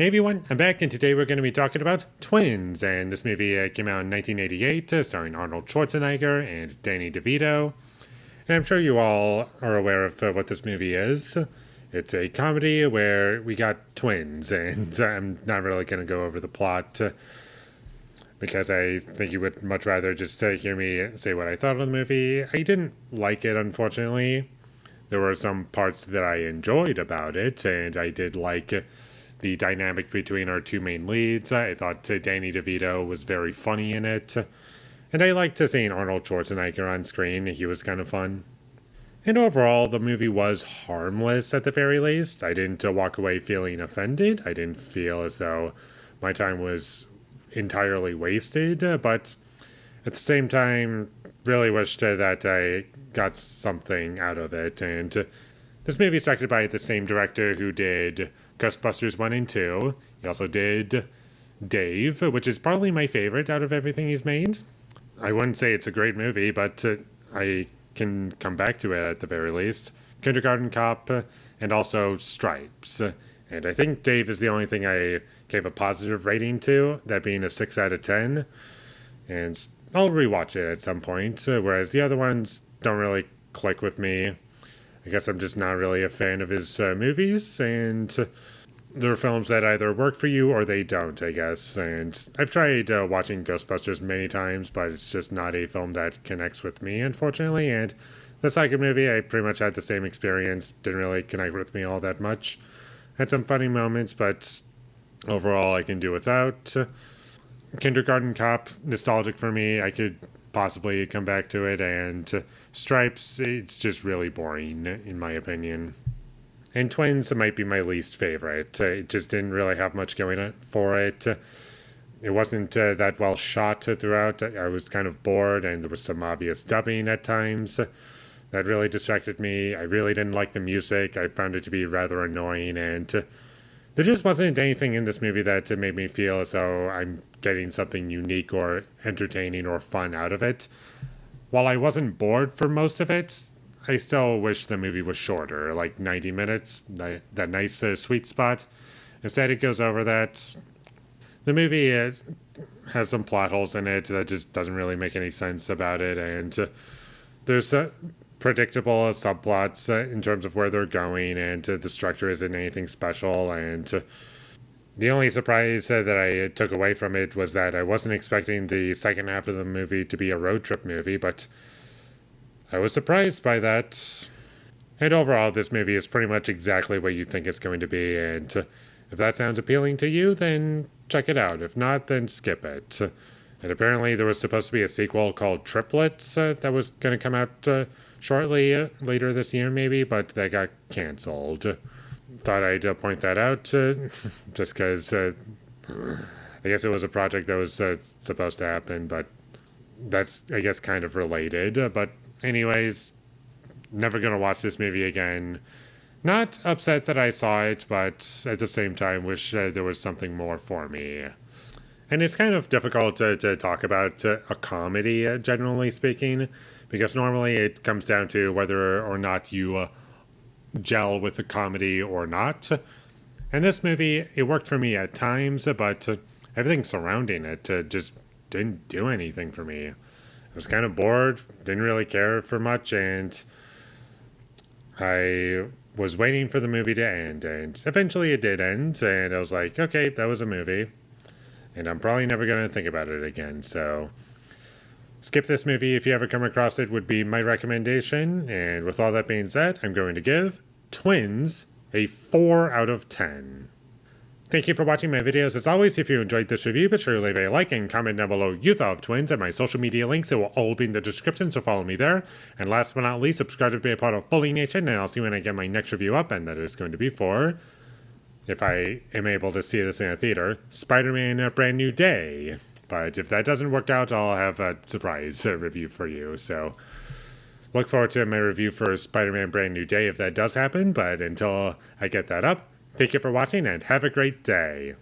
Hey everyone, I'm back, and today we're going to be talking about Twins. And this movie came out in 1988, starring Arnold Schwarzenegger and Danny DeVito. And I'm sure you all are aware of what this movie is. It's a comedy where we got twins, and I'm not really going to go over the plot because I think you would much rather just hear me say what I thought of the movie. I didn't like it, unfortunately. There were some parts that I enjoyed about it, and I did like the dynamic between our two main leads. I thought Danny DeVito was very funny in it, and I liked seeing Arnold Schwarzenegger on screen. He was kind of fun. And overall, the movie was harmless at the very least. I didn't walk away feeling offended. I didn't feel as though my time was entirely wasted, but at the same time, really wished that I got something out of it. And this movie is directed by the same director who did Ghostbusters 1 and 2. He also did Dave, which is probably my favorite out of everything he's made. I wouldn't say it's a great movie, but I can come back to it at the very least. Kindergarten Cop and also Stripes. And I think Dave is the only thing I gave a positive rating to, that being a 6 out of 10. And I'll rewatch it at some point, whereas the other ones don't really click with me. I guess I'm just not really a fan of his movies, and there are films that either work for you or they don't, I guess. And I've tried watching Ghostbusters many times, but it's just not a film that connects with me, unfortunately. And the second movie, I pretty much had the same experience. Didn't really connect with me all that much. Had some funny moments, but overall I can do without. Kindergarten Cop, nostalgic for me. I could possibly come back to it, and Stripes, it's just really boring, in my opinion. And Twins might be my least favorite. It just didn't really have much going for it. It wasn't that well shot throughout. I was kind of bored, and there was some obvious dubbing at times that really distracted me. I really didn't like the music. I found it to be rather annoying, and there just wasn't anything in this movie that made me feel as though I'm getting something unique or entertaining or fun out of it. While I wasn't bored for most of it, I still wish the movie was shorter, like 90 minutes, that nice sweet spot. Instead, it goes over that. The movie has some plot holes in it that just doesn't really make any sense about it, and there's predictable subplots in terms of where they're going, and the structure isn't anything special. And the only surprise that I took away from it was that I wasn't expecting the second half of the movie to be a road trip movie, but I was surprised by that. And overall, this movie is pretty much exactly what you think it's going to be, and if that sounds appealing to you, then check it out. If not, then skip it. And apparently there was supposed to be a sequel called Triplets that was going to come out shortly later this year, maybe, but that got canceled. Thought I'd point that out just because I guess it was a project that was supposed to happen, but that's, I guess, kind of related. But anyways, never going to watch this movie again. Not upset that I saw it, but at the same time wish there was something more for me. And it's kind of difficult to talk about a comedy, generally speaking, because normally it comes down to whether or not you gel with the comedy or not. And this movie, it worked for me at times, but everything surrounding it just didn't do anything for me. I was kind of bored, didn't really care for much, and I was waiting for the movie to end, and eventually it did end, and I was like, okay, that was a movie, and I'm probably never going to think about it again, so skip this movie if you ever come across it would be my recommendation. And with all that being said, I'm going to give Twins a 4 out of 10. Thank you for watching my videos. As always, if you enjoyed this review, be sure to leave a like and comment down below you thought of Twins, and my social media links, it will all be in the description, so follow me there. And last but not least, subscribe to be a part of Foley Nation, and I'll see you when I get my next review up, and that is going to be for, if I am able to see this in a theater, Spider-Man A Brand New Day. But if that doesn't work out, I'll have a surprise review for you. So look forward to my review for Spider-Man Brand New Day if that does happen. But until I get that up, thank you for watching and have a great day.